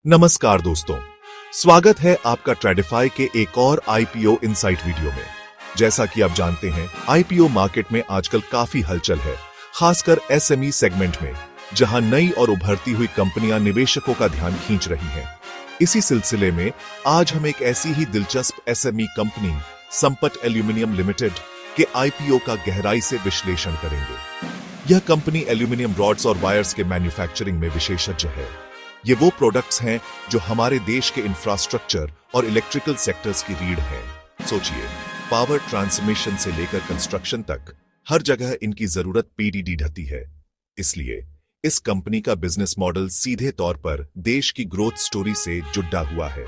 नमस्कार दोस्तों, स्वागत है आपका ट्रेडिफाई के एक और आईपीओ इनसाइट वीडियो में। जैसा कि आप जानते हैं, आईपीओ मार्केट में आजकल काफी हलचल है, खासकर एसएमई सेगमेंट में, जहां नई और उभरती हुई कंपनियां निवेशकों का ध्यान खींच रही हैं। इसी सिलसिले में आज हम एक ऐसी ही दिलचस्प SME company Sampat aluminium limited के आईपीओ का गहराई से विश्लेषण करेंगे। यह कंपनी एल्यूमिनियम रॉड्स और वायर्स के मैन्युफैक्चरिंग में विशेषज्ञ है। ये वो प्रोडक्ट्स हैं जो हमारे देश के इंफ्रास्ट्रक्चर और इलेक्ट्रिकल सेक्टर्स की रीढ़ है। सोचिए, पावर ट्रांसमिशन से लेकर कंस्ट्रक्शन तक हर जगह इनकी जरूरत पीडीडी ढती है। इसलिए इस कंपनी का बिजनेस मॉडल सीधे तौर पर देश की ग्रोथ स्टोरी से जुड़ा हुआ है।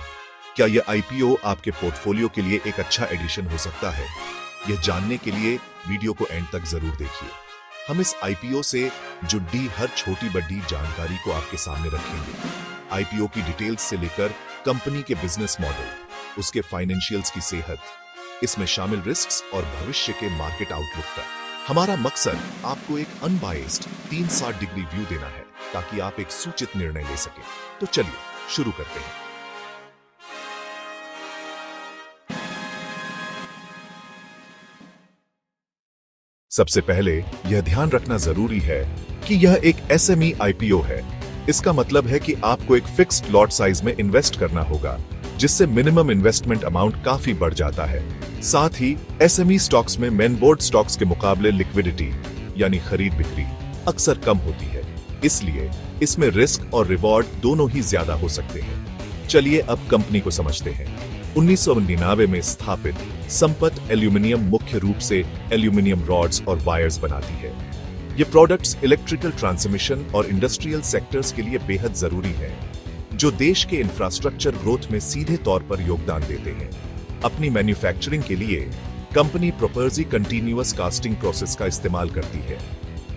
क्या यह आईपीओ आपके पोर्टफोलियो के लिए एक अच्छा एडिशन हो सकता है? यह जानने के लिए वीडियो को एंड तक जरूर देखिए। हम इस आईपीओ से जुड़ी हर छोटी बड़ी जानकारी को आपके सामने रखेंगे। आईपीओ की डिटेल्स से लेकर कंपनी के बिजनेस मॉडल, उसके फाइनेंशियल्स की सेहत, इसमें शामिल रिस्क्स और भविष्य के मार्केट आउटलुक तक। हमारा मकसद आपको एक अनबायस्ड 360 डिग्री व्यू देना है, ताकि आप एक सूचित निर्णय ले सकें। तो चलिए शुरू करते हैं। सबसे पहले यह ध्यान रखना जरूरी है कि यह एक एसएमई आईपीओ है। इसका मतलब है कि आपको एक फिक्स्ड लॉट साइज में इन्वेस्ट करना होगा, जिससे मिनिमम इन्वेस्टमेंट अमाउंट काफी बढ़ जाता है। साथ ही एसएमई स्टॉक्स में मेन बोर्ड स्टॉक्स के मुकाबले लिक्विडिटी यानी खरीद बिक्री अक्सर कम होती है, इसलिए इसमें रिस्क और रिवॉर्ड दोनों ही ज्यादा हो सकते हैं। चलिए अब कंपनी को समझते हैं। 1999 में स्थापित संपत एल्यूमिनियम मुख्य रूप से एल्यूमिनियम रॉड्स और वायर्स बनाती है। ये प्रोडक्ट्स इलेक्ट्रिकल ट्रांसमिशन और इंडस्ट्रियल सेक्टर्स के लिए बेहद जरूरी है, जो देश के इंफ्रास्ट्रक्चर ग्रोथ में सीधे तौर पर योगदान देते हैं। अपनी मैन्युफैक्चरिंग के लिए कंपनी प्रोपर्जी कंटिन्यूअस कास्टिंग प्रोसेस का इस्तेमाल करती है।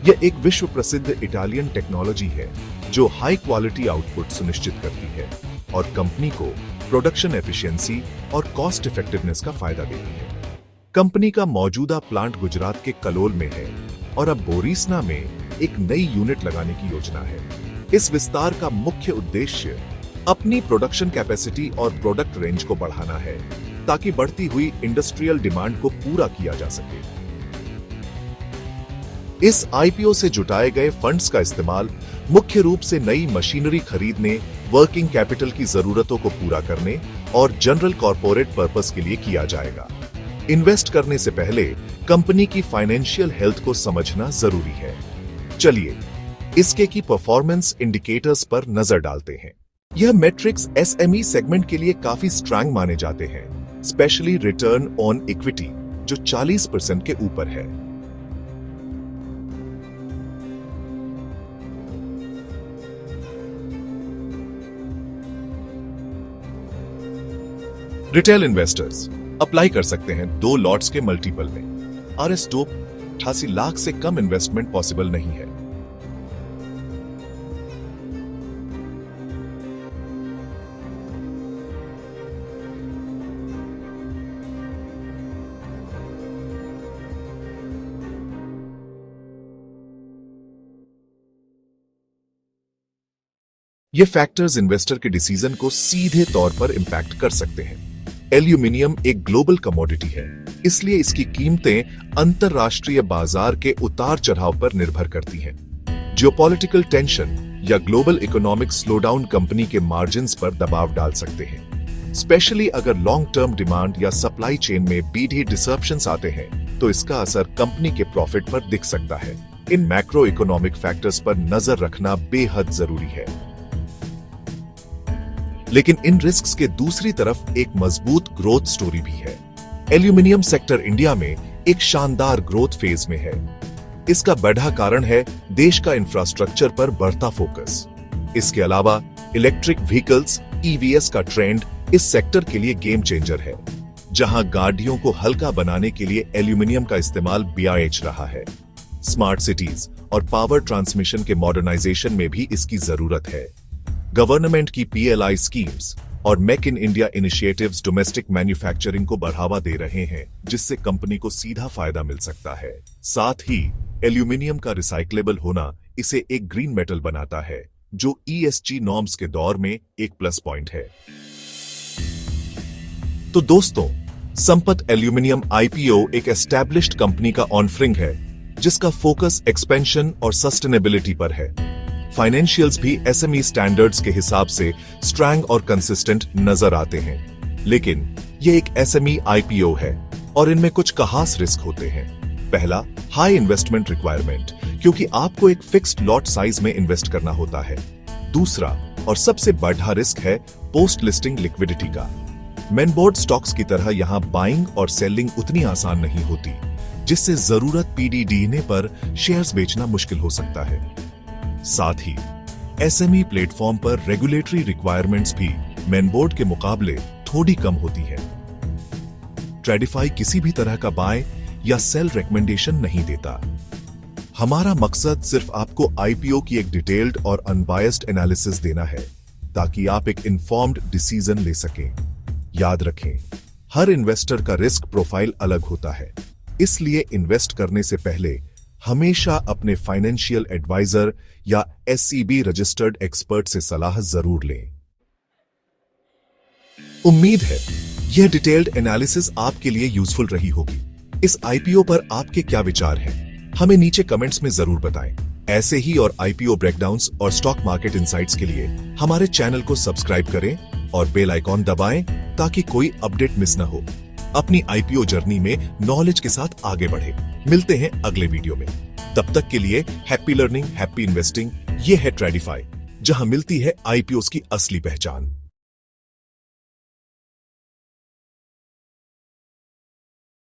यह एक विश्व प्रसिद्ध इटालियन टेक्नोलॉजी है जो हाई क्वालिटी आउटपुट सुनिश्चित करती है और कंपनी को प्रोडक्शन एफिशिएंसी और कॉस्ट इफेक्टिवनेस का फायदा देती है। कंपनी का मौजूदा प्लांट गुजरात के कलोल में है और अब बोरीसना में एक नई यूनिट लगाने की योजना है। इस विस्तार का मुख्य उद्देश्य अपनी प्रोडक्शन कैपेसिटी और प्रोडक्ट रेंज को बढ़ाना है, ताकि बढ़ती हुई इंडस्ट्रियल डिमांड को पूरा किया जा सके। इस आईपीओ से जुटाए गए फंड्स का इस्तेमाल मुख्य रूप से नई मशीनरी खरीदने, वर्किंग कैपिटल की जरूरतों को पूरा करने और जनरल कॉर्पोरेट पर्पस के लिए किया जाएगा। इन्वेस्ट करने से पहले कंपनी की फाइनेंशियल हेल्थ को समझना जरूरी है। चलिए इसके की परफॉर्मेंस इंडिकेटर्स पर नजर डालते हैं। यह मैट्रिक्स एसएमई सेगमेंट के लिए काफी स्ट्रांग माने जाते हैं, स्पेशली रिटर्न ऑन इक्विटी जो 40% के ऊपर है। रिटेल इन्वेस्टर्स अप्लाई कर सकते हैं 2 लॉट्स के मल्टीपल में। आरएस टॉप 88 लाख से कम इन्वेस्टमेंट पॉसिबल नहीं है। ये फैक्टर्स इन्वेस्टर के डिसीजन को सीधे तौर पर इंपैक्ट कर सकते हैं। एल्यूमिनियम एक ग्लोबल कमोडिटी है, इसलिए इसकी कीमतें अंतरराष्ट्रीय बाजार के उतार चढ़ाव पर निर्भर करती हैं। जियोपॉलिटिकल टेंशन या ग्लोबल इकोनॉमिक स्लोडाउन कंपनी के मार्जिन्स पर दबाव डाल सकते हैं। स्पेशली अगर लॉन्ग टर्म डिमांड या सप्लाई चेन में बीडी डिसरप्शंस आते हैं, तो इसका असर कंपनी के प्रॉफिट पर दिख सकता है। इन मैक्रो इकोनॉमिक फैक्टर्स पर नजर रखना बेहद जरूरी है। लेकिन इन रिस्क्स के दूसरी तरफ एक मजबूत ग्रोथ स्टोरी भी है। एल्यूमिनियम सेक्टर इंडिया में एक शानदार ग्रोथ फेज में है। इसका बड़ा कारण है देश का इंफ्रास्ट्रक्चर पर बढ़ता फोकस। इसके अलावा इलेक्ट्रिक व्हीकल्स ईवीएस का ट्रेंड इस सेक्टर के लिए गेम चेंजर है, जहां गाड़ियों को हल्का बनाने के लिए एल्यूमिनियम का इस्तेमाल BIH रहा है। स्मार्ट सिटीज और पावर ट्रांसमिशन के मॉडर्नाइजेशन में भी इसकी जरूरत है। गवर्नमेंट की PLI स्कीम्स और make in India initiatives domestic manufacturing को बढ़ावा दे रहे हैं, जिससे कंपनी को सीधा फायदा मिल सकता है। साथ ही एल्यूमिनियम का रिसाइक्लेबल होना इसे एक ग्रीन मेटल बनाता है, जो ESG नॉर्म्स के दौर में एक प्लस पॉइंट है। तो दोस्तों, संपत एल्यूमिनियम IPO एक एस्टैब्लिश्ड कंपनी का ऑफरिंग है जिसका फोकस एक्सपेंशन और सस्टेनेबिलिटी पर है। फाइनेंशियल्स भी SME स्टैंडर्ड्स के हिसाब से स्ट्रॉन्ग और कंसिस्टेंट नजर आते हैं। लेकिन ये एक SME IPO है और इनमें कुछ खास रिस्क होते हैं। पहला, हाई इन्वेस्टमेंट रिक्वायरमेंट, क्योंकि आपको एक फिक्स्ड लॉट साइज में इन्वेस्ट करना होता है। दूसरा और सबसे बड़ा रिस्क है पोस्ट लिस्टिंग लिक्विडिटी का। मेनबोर्ड स्टॉक्स की तरह यहां बाइंग और सेलिंग उतनी आसान नहीं होती, जिससे जरूरत PD डीने पर शेयर्स बेचना मुश्किल हो सकता है। साथ ही SME प्लेटफॉर्म पर रेगुलेटरी रिक्वायरमेंट्स भी मेनबोर्ड के मुकाबले थोड़ी कम होती है। ट्रेडिफाई किसी भी तरह का बाय या सेल रिकमेंडेशन नहीं देता। हमारा मकसद सिर्फ आपको IPO की एक डिटेल्ड और अनबायस्ड एनालिसिस देना है ताकि आप एक इन्फॉर्म्ड डिसीजन ले सकें। याद रखें, हर इन्वेस्टर का रिस्क प्रोफाइल अलग होता है, इसलिए इन्वेस्ट करने से पहले हमेशा अपने फाइनेंशियल एडवाइजर या SEB रजिस्टर्ड एक्सपर्ट से सलाह जरूर लें। उम्मीद है यह डिटेल्ड एनालिसिस आपके लिए यूजफुल रही होगी। इस IPO पर आपके क्या विचार हैं? हमें नीचे कमेंट्स में जरूर बताएं। ऐसे ही और IPO ब्रेकडाउन्स और स्टॉक मार्केट इनसाइट्स के लिए हमारे चैनल को सब्सक्राइब करें और बेल आइकॉन दबाएं ताकि कोई अपडेट मिस न हो। अपनी IPO जर्नी में नॉलेज के साथ आगे बढ़े। मिलते हैं अगले वीडियो में। तब तक के लिए हैप्पी लर्निंग, हैप्पी इन्वेस्टिंग। ये है ट्रेडिफाई, जहां मिलती है IPOs की असली पहचान।